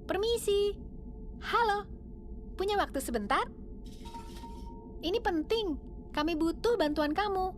Permisi. Halo, punya waktu sebentar? Ini penting, kami butuh bantuan kamu.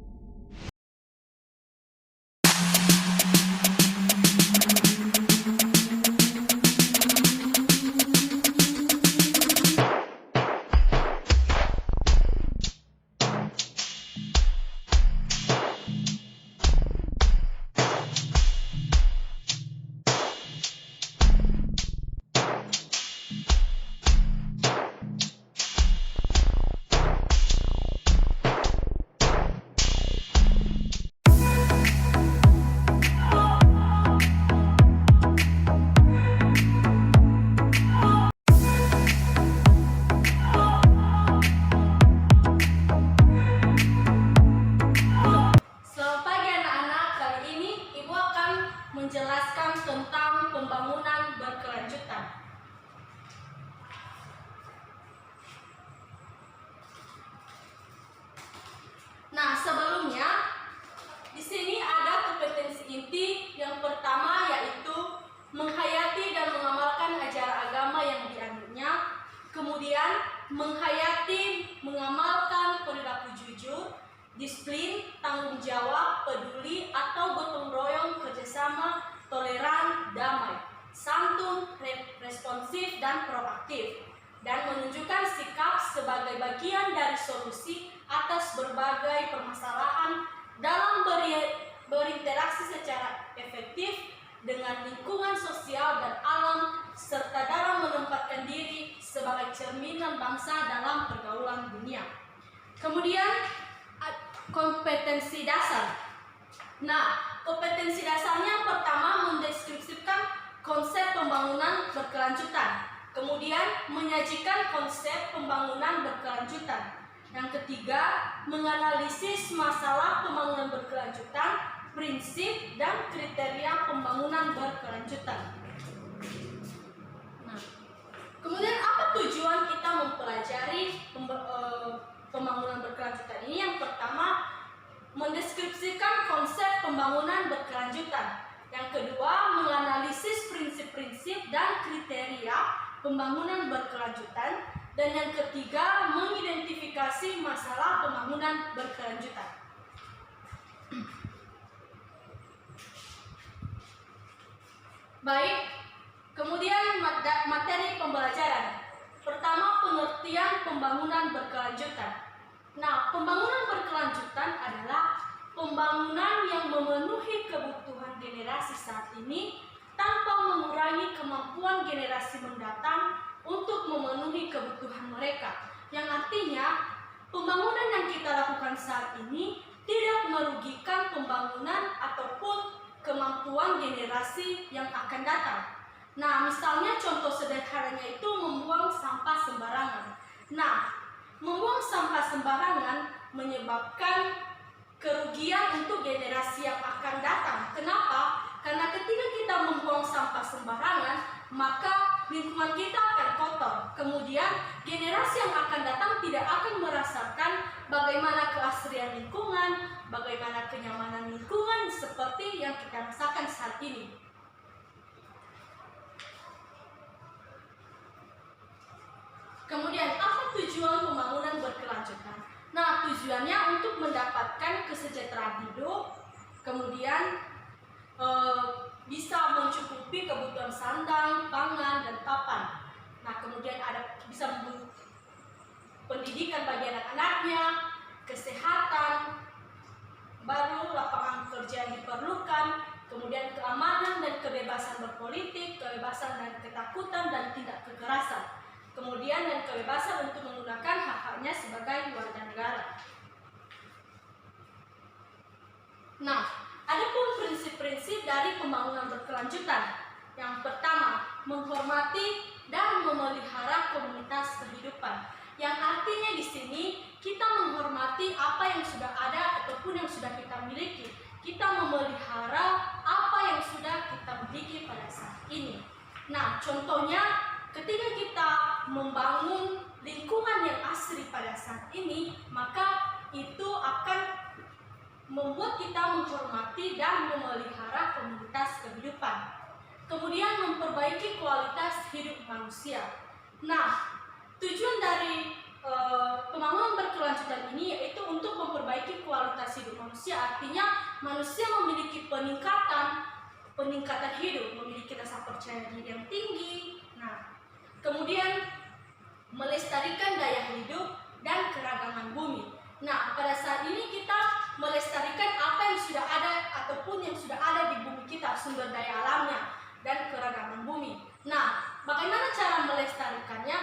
Selamat pagi anak-anak, kali ini Ibu akan menjelaskan tentang pembangunan berkelanjutan. Nah, sebelumnya di sini ada kompetensi inti. Yang pertama yaitu menghayati dan mengamalkan ajaran agama yang dianutnya. Kemudian menghayati, mengamalkan perilaku jujur, disiplin, tanggung jawab, peduli atau gotong royong, kerjasama, toleran, damai, santun, responsif, dan proaktif, dan menunjukkan sikap sebagai bagian dari solusi atas berbagai permasalahan dalam berinteraksi secara efektif dengan lingkungan sosial dan alam, serta dalam menempatkan diri sebagai cerminan bangsa dalam pergaulan dunia. Kemudian kompetensi dasar. Nah, kompetensi dasarnya yang pertama mendeskripsikan konsep pembangunan berkelanjutan. Kemudian menyajikan konsep pembangunan berkelanjutan. Yang ketiga, menganalisis masalah pembangunan berkelanjutan, prinsip dan kriteria pembangunan berkelanjutan. Nah, kemudian apa tujuan kita mempelajari pembangunan berkelanjutan ini? Yang pertama, mendeskripsikan konsep pembangunan berkelanjutan. Yang kedua, menganalisis prinsip-prinsip dan kriteria pembangunan berkelanjutan. Dan yang ketiga, mengidentifikasi masalah pembangunan berkelanjutan. Baik, kemudian materi pembelajaran. Pertama, pengertian pembangunan berkelanjutan. Nah, pembangunan berkelanjutan adalah pembangunan yang memenuhi kebutuhan generasi saat ini tanpa mengurangi kemampuan generasi mendatang untuk memenuhi kebutuhan mereka. Yang artinya, pembangunan yang kita lakukan saat ini tidak merugikan pembangunan ataupun kemampuan generasi yang akan datang. Nah, misalnya contoh sederhananya itu membuang sampah sembarangan. Nah, membuang sampah sembarangan menyebabkan kerugian untuk generasi yang akan datang. Kenapa? Karena ketika kita membuang sampah sembarangan, maka lingkungan kita akan kotor. Kemudian generasi yang akan datang tidak akan merasakan bagaimana keasrian lingkungan, bagaimana kenyamanan lingkungan seperti yang kita rasakan saat ini. Kemudian, apa tujuan pembangunan berkelanjutan? Nah, tujuannya untuk mendapatkan kesejahteraan hidup, kemudian bisa mencukupi kebutuhan sandang, pangan, dan papan. Nah, kemudian bisa pendidikan bagi anak-anaknya, kesehatan, baru lapangan kerja yang diperlukan, kemudian keamanan dan kebebasan berpolitik, kebebasan dan ketakutan dan tidak kekerasan. Kemudian dan kebebasan untuk menggunakan hak-haknya sebagai warga negara. Nah, ada pun prinsip-prinsip dari pembangunan berkelanjutan. Yang pertama, menghormati dan memelihara komunitas kehidupan. Yang artinya di sini kita menghormati apa yang sudah ada ataupun yang sudah kita miliki. Kita memelihara apa yang sudah kita miliki pada saat ini. Nah, contohnya ketika kita membangun lingkungan yang asri pada saat ini, maka itu akan membuat kita menghormati dan memelihara komunitas kehidupan. Kemudian memperbaiki memperbaiki kualitas hidup manusia. Nah, tujuan dari pembangunan berkelanjutan ini yaitu untuk memperbaiki kualitas hidup manusia. Artinya manusia memiliki peningkatan hidup, memiliki rasa percaya diri yang tinggi. Nah, kemudian melestarikan daya hidup dan keragaman bumi. Nah, pada saat ini kita melestarikan apa yang sudah ada ataupun yang sudah ada di bumi kita, sumber daya alamnya dan keragaman bumi. Nah, bagaimana cara melestarikannya?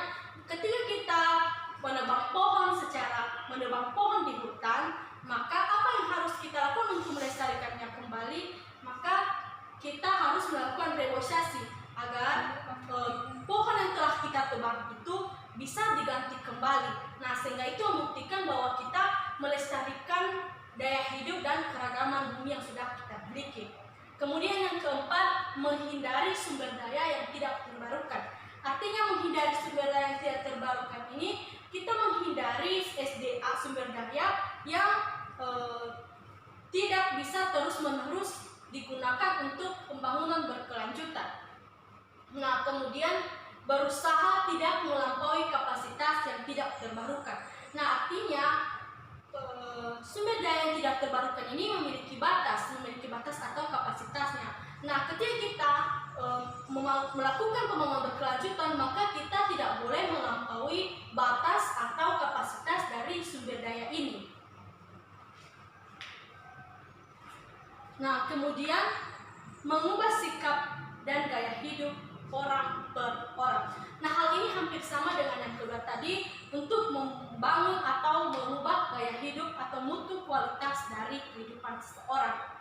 Ketika kita menebang pohon di hutan, maka apa yang harus kita lakukan untuk melestarikannya kembali? Maka kita harus melakukan reboisasi agar pohon yang telah kita tebang itu bisa diganti kembali. Nah, sehingga itu membuktikan bahwa kita melestarikan daya hidup dan keragaman bumi yang sudah kita miliki. Kemudian yang keempat, menghindari sumber daya yang tidak terbarukan. Artinya menghindari sumber daya yang tidak terbarukan ini, kita menghindari SDA, sumber daya yang tidak bisa terus-menerus digunakan untuk pembangunan berkelanjutan. Nah, kemudian berusaha tidak melampaui kapasitas yang tidak terbarukan. Nah, artinya sumber daya yang tidak terbarukan ini memiliki batas atau kapasitasnya. Nah, ketika kita melakukan pembangunan berkelanjutan, maka kita tidak boleh melampaui batas atau kapasitas dari sumber daya ini. Nah, kemudian mengubah sikap dan gaya hidup orang per orang. Nah, hal ini hampir sama dengan yang kedua tadi, untuk membangun atau mengubah gaya hidup atau mutu kualitas dari kehidupan seseorang.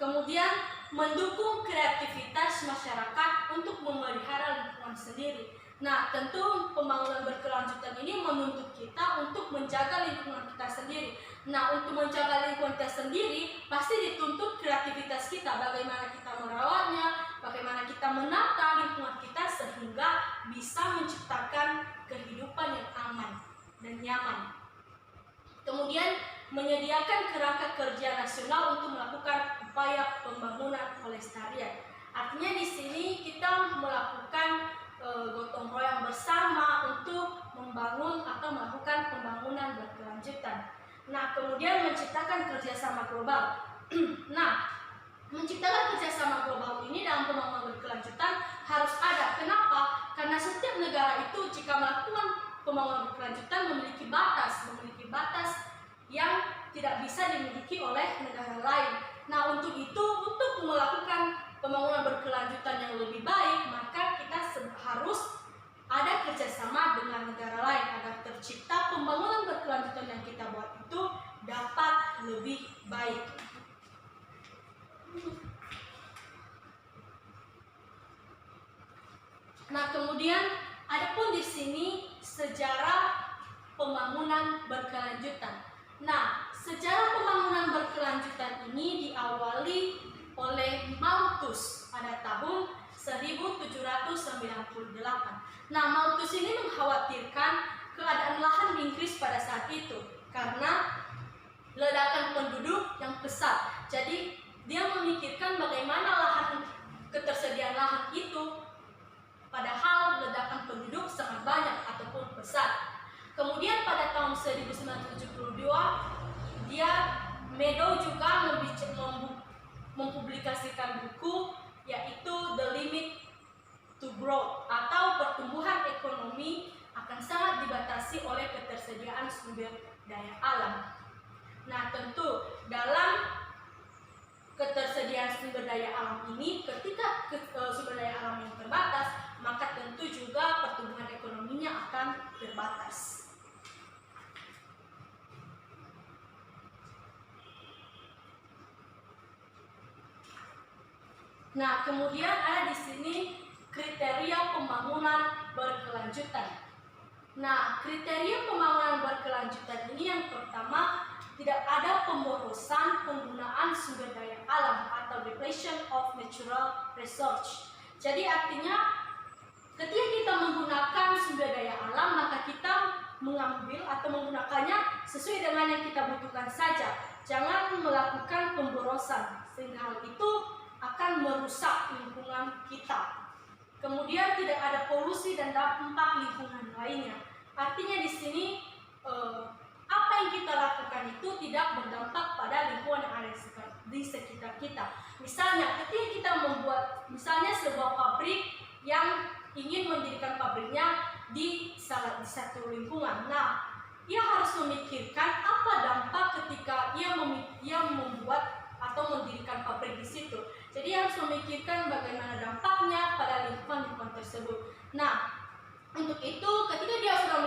Kemudian mendukung kreativitas masyarakat untuk memelihara lingkungan sendiri. Nah, tentu pembangunan berkelanjutan ini menuntut kita untuk menjaga lingkungan kita sendiri. Nah, untuk menjaga lingkungan kita sendiri pasti dituntut kreativitas kita, bagaimana kita merawatnya, bagaimana kita menata lingkungan kita sehingga bisa menciptakan kehidupan yang aman dan nyaman. Kemudian menyediakan kerangka kerja nasional untuk melakukan upaya pembangunan pelestarian. Artinya di sini kita melakukan gotong royong bersama untuk membangun atau melakukan pembangunan berkelanjutan. Nah, kemudian menciptakan kerjasama global. Nah, menciptakan kerjasama global ini dalam pembangunan berkelanjutan harus ada. Kenapa? Karena setiap negara itu jika melakukan pembangunan berkelanjutan memiliki batas yang tidak bisa dimiliki oleh negara lain. Nah, untuk itu, untuk melakukan pembangunan berkelanjutan yang lebih baik, maka kita harus ada kerjasama dengan negara lain agar tercipta pembangunan berkelanjutan yang kita buat itu dapat lebih baik. Nah, kemudian adapun di sini sejarah pembangunan berkelanjutan. Nah, sejarah pembangunan berkelanjutan ini diawali oleh Malthus pada tahun 1798. Nah, Malthus ini mengkhawatirkan keadaan lahan di Inggris pada saat itu karena ledakan penduduk yang pesat. Jadi, dia memikirkan bagaimana ketersediaan lahan itu padahal ledakan penduduk sangat banyak ataupun pesat. Kemudian pada tahun 1972 Meadow juga mempublikasikan buku yaitu The Limit to Growth atau pertumbuhan ekonomi akan sangat dibatasi oleh ketersediaan sumber daya alam. Nah, tentu dalam ketersediaan sumber daya alam ini, ketika sumber daya alam yang terbatas, maka tentu juga pertumbuhan ekonominya akan terbatas. Nah, kemudian ada di sini kriteria pembangunan berkelanjutan. Nah, kriteria pembangunan berkelanjutan ini yang pertama, tidak ada pemborosan penggunaan sumber daya alam atau depletion of natural resource. Jadi artinya ketika kita menggunakan sumber daya alam, maka kita mengambil atau menggunakannya sesuai dengan yang kita butuhkan saja. Jangan melakukan pemborosan, sehingga hal itu akan merusak lingkungan kita. Kemudian kemudian tidak ada polusi dan dampak lingkungan lainnya. Artinya di sini apa yang kita lakukan itu tidak berdampak pada lingkungan yang ada di sekitar kita. Misalnya ketika kita membuat misalnya sebuah pabrik yang ingin mendirikan pabriknya di satu lingkungan. Nah, ia harus memikirkan apa dampak ketika ia membuat atau mendirikan pabrik di situ. Jadi harus memikirkan bagaimana dampaknya pada lingkungan tersebut. Nah, untuk itu ketika dia sudah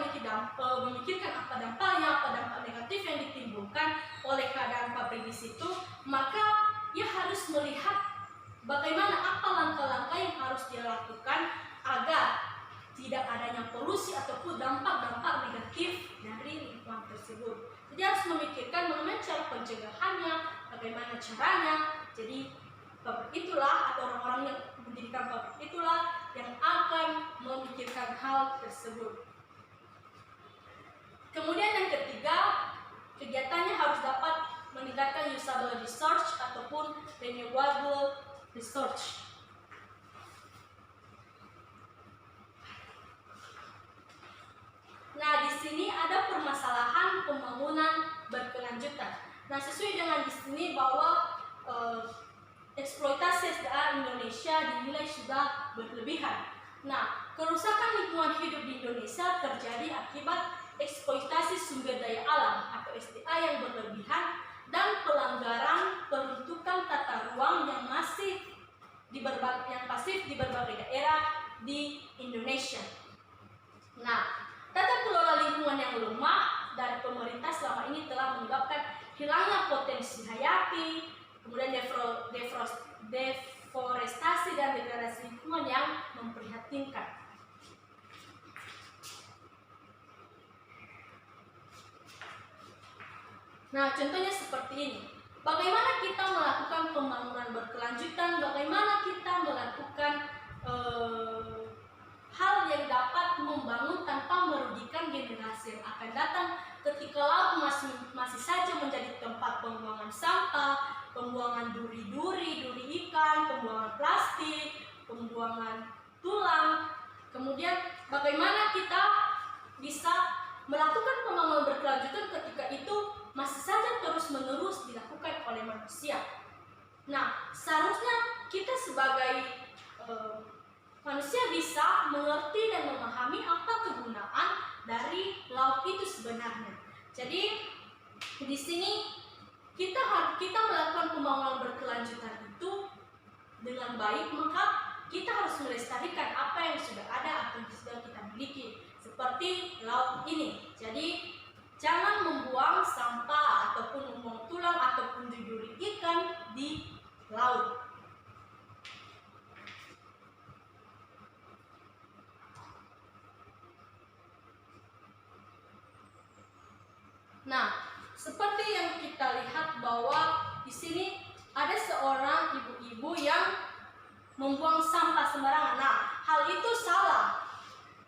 memikirkan apa dampaknya, apa dampak negatif yang ditimbulkan oleh keadaan pabrik di situ, maka ia harus melihat bagaimana apa langkah-langkah yang harus dia lakukan agar tidak adanya polusi ataupun dampak-dampak negatif dari lingkungan tersebut. Jadi harus memikirkan bagaimana cara pencegahannya, bagaimana caranya. Jadi pabrik itulah atau orang-orang yang mendirikan pabrik itulah yang akan memikirkan hal tersebut. Kemudian yang ketiga, kegiatannya harus dapat meningkatkan usable research ataupun renewable research. Nah, di sini ada permasalahan pembangunan berkelanjutan. Nah, sesuai dengan di sini bahwa eksploitasi SDA Indonesia dinilai sudah berlebihan. Nah, kerusakan lingkungan hidup di Indonesia terjadi akibat eksploitasi sumber daya alam atau SDA yang berlebihan dan pelanggaran peruntukan tata ruang yang pasif di berbagai daerah di Indonesia. Nah, tata kelola lingkungan yang lemah dari pemerintah selama ini telah menyebabkan hilangnya potensi hayati, kemudian deforestasi dan degradasi lingkungan yang memprihatinkan. Nah, contohnya seperti ini. Bagaimana kita melakukan pembangunan berkelanjutan, bagaimana kita melakukan hal yang dapat membangun tanpa merugikan generasi yang akan datang ketika laut masih saja menjadi tempat pembuangan sampah, pembuangan duri ikan, pembuangan plastik, pembuangan tulang. Kemudian bagaimana kita bisa melakukan pembangunan berkelanjutan ketika itu masih saja terus-menerus dilakukan oleh manusia. Nah, seharusnya kita sebagai manusia bisa mengerti dan memahami apa kegunaan dari laut itu sebenarnya. Jadi di sini kita melakukan pembangunan berkelanjutan itu dengan baik, maka kita harus melestarikan apa yang sudah ada atau yang sudah kita miliki, seperti laut ini. Jadi jangan membuang sampah ataupun membuang tulang ataupun duri ikan di laut. Nah, seperti yang kita lihat bahwa di sini ada seorang ibu-ibu yang membuang sampah sembarangan. Nah, hal itu salah.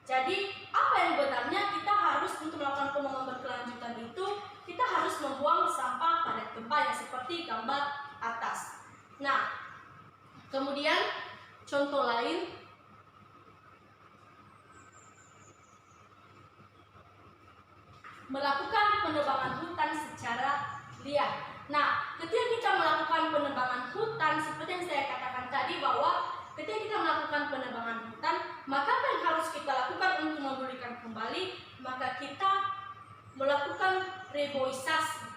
Jadi, apa yang benarnya kita harus untuk melakukan pembangunan berkelanjutan itu, kita harus membuang sampah pada tempatnya seperti gambar atas. Nah, kemudian contoh lain, melakukan penebangan hutan secara liar. Nah, ketika kita melakukan penebangan hutan, seperti yang saya katakan tadi bahwa ketika kita melakukan penebangan hutan, maka apa yang harus kita lakukan untuk memulihkan kembali? Maka kita melakukan reboisasi.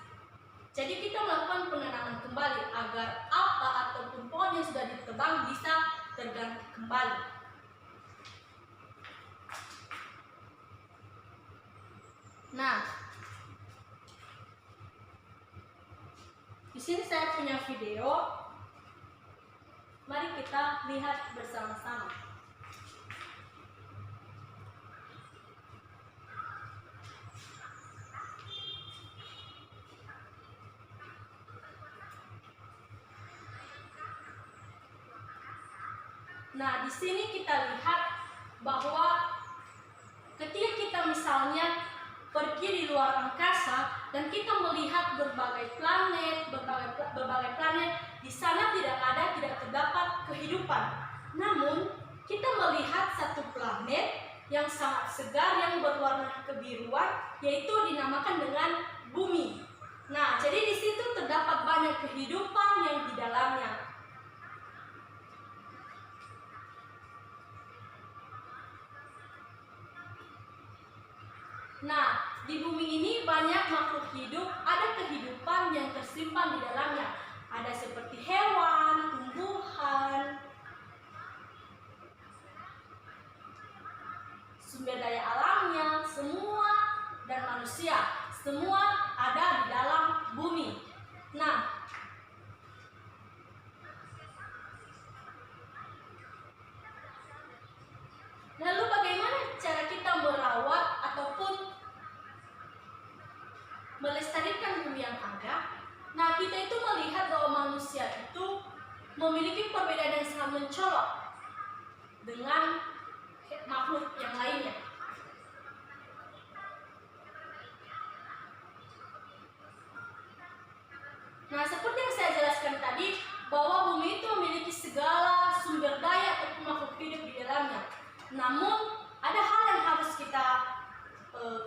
Jadi kita melakukan penanaman kembali agar apa ataupun pohon yang sudah ditebang bisa terganti kembali. Nah, di sini saya punya video. Mari kita lihat bersama-sama. Nah, di sini kita lihat bahwa ketika kita misalnya pergi di luar angkasa dan kita melihat berbagai planet, di sana tidak terdapat kehidupan. Namun kita melihat satu planet yang sangat segar yang berwarna kebiruan, yaitu dinamakan dengan bumi. Nah, jadi di situ terdapat banyak kehidupan yang di dalamnya. Nah, di bumi ini banyak makhluk hidup, ada kehidupan yang tersimpan di dalamnya. Ada seperti hewan, tumbuhan, sumber daya alamnya, semua, dan manusia. Semua ada di dalam bumi. Nah, lalu bagaimana cara kita merawat ataupun melestarikan bumi yang ada? Nah, kita itu melihat bahwa manusia itu memiliki perbedaan yang sangat mencolok dengan makhluk yang lainnya. Nah, seperti yang saya jelaskan tadi, bahwa bumi itu memiliki segala sumber daya ataupun makhluk hidup di dalamnya. Namun, ada hal yang harus kita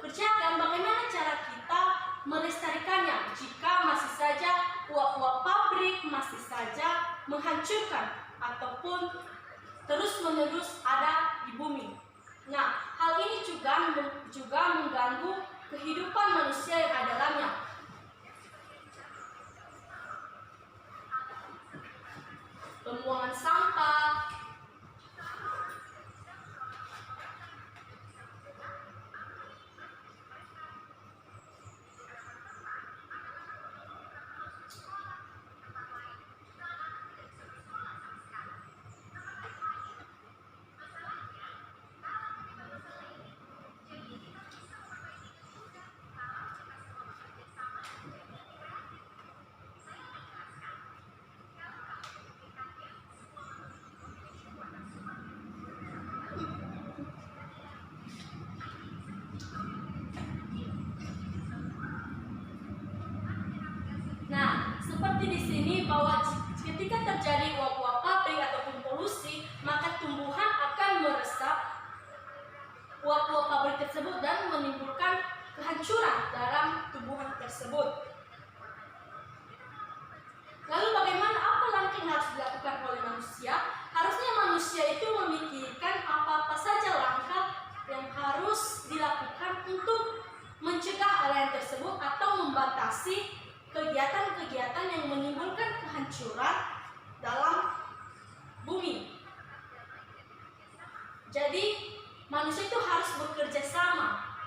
kerjakan, bagaimana cara kita melestarikannya jika masih saja uap-uap pabrik masih saja menghancurkan ataupun terus-menerus ada di bumi. Nah, hal ini juga mengganggu kehidupan manusia yang ada dalamnya. Pembuangan sampah, seperti di sini bahwa ketika terjadi uap-uap pabrik ataupun polusi, maka tumbuhan akan meresap uap-uap pabrik tersebut dan menimbulkan kehancuran dalam tumbuhan tersebut. Lalu bagaimana, apa langkah yang harus dilakukan oleh manusia? Harusnya manusia itu memikirkan apa-apa saja langkah yang harus dilakukan untuk mencegah hal yang tersebut atau membatasi kegiatan-kegiatan yang menimbulkan kehancuran dalam bumi. Jadi, manusia itu harus bekerja sama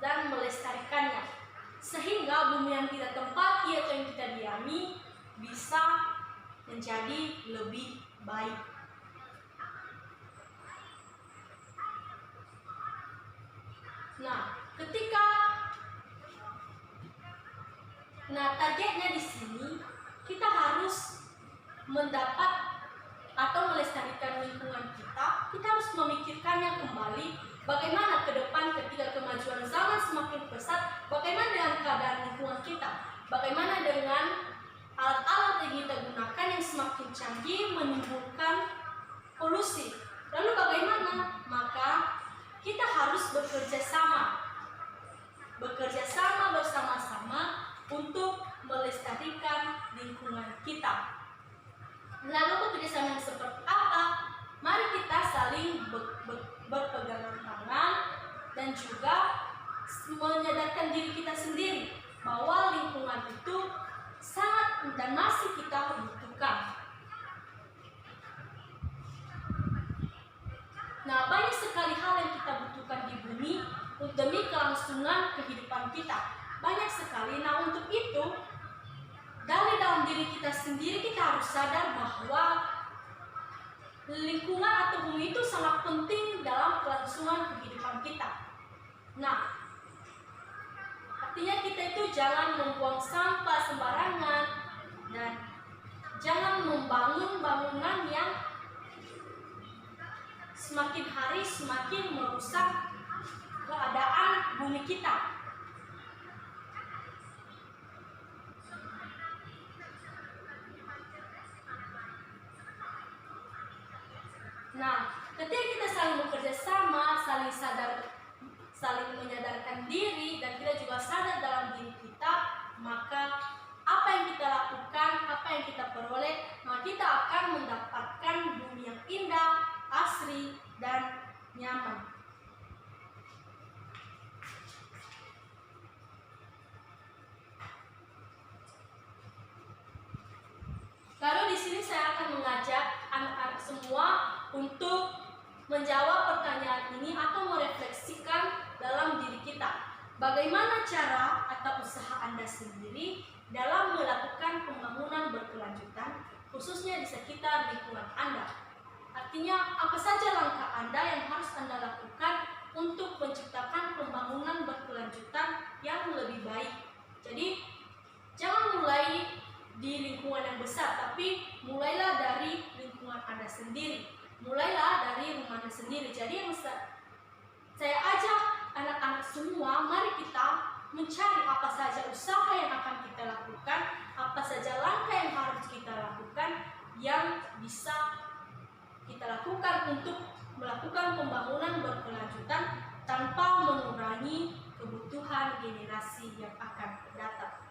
dan melestarikannya, sehingga bumi yang kita tempati atau yang kita diami bisa menjadi lebih baik. Nah, targetnya di sini kita harus mendapat atau melestarikan lingkungan kita. Kita harus memikirkannya kembali, bagaimana ke depan ketika kemajuan zaman semakin pesat, bagaimana dengan keadaan lingkungan kita, bagaimana dengan alat-alat yang kita gunakan yang semakin canggih menimbulkan polusi. Lalu bagaimana? Maka kita harus bekerja sama bersama-sama untuk melestarikan lingkungan kita. Lalu bekerjasama yang seperti apa? Mari kita saling berpegangan tangan dan juga menyadarkan diri kita sendiri bahwa lingkungan itu sangat dan masih kita butuhkan. Nah, banyak sekali hal yang kita butuhkan di bumi demi kelangsungan kehidupan kita. Banyak sekali. Nah, untuk itu, dari dalam diri kita sendiri kita harus sadar bahwa lingkungan atau bumi itu sangat penting dalam kelangsungan kehidupan kita. Nah, artinya kita itu jangan membuang sampah sembarangan dan jangan membangun bangunan yang semakin hari semakin merusak keadaan bumi kita. Nah, ketika kita saling bekerja sama, saling menyadarkan diri, dan kita juga sadar dalam diri kita, maka apa yang kita lakukan, apa yang kita peroleh, maka kita akan mendapatkan bumi yang indah, asri, dan nyaman. Lalu di sini saya akan mengajak anak-anak semua untuk menjawab pertanyaan ini atau merefleksikan dalam diri kita. Bagaimana cara atau usaha Anda sendiri dalam melakukan pembangunan berkelanjutan, khususnya di sekitar lingkungan Anda? Artinya, apa saja langkah Anda yang harus Anda lakukan untuk menciptakan pembangunan berkelanjutan yang lebih baik? Jadi, jangan mulai di lingkungan yang besar, tapi mulailah dari lingkungan Anda sendiri. Mulailah dari rumah Anda sendiri. Jadi yang saya ajak anak-anak semua, mari kita mencari apa saja usaha yang akan kita lakukan, apa saja langkah yang harus kita lakukan, yang bisa kita lakukan untuk melakukan pembangunan berkelanjutan tanpa mengurangi kebutuhan generasi yang akan datang.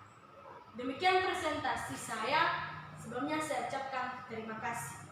Demikian presentasi saya. Sebelumnya saya ucapkan terima kasih.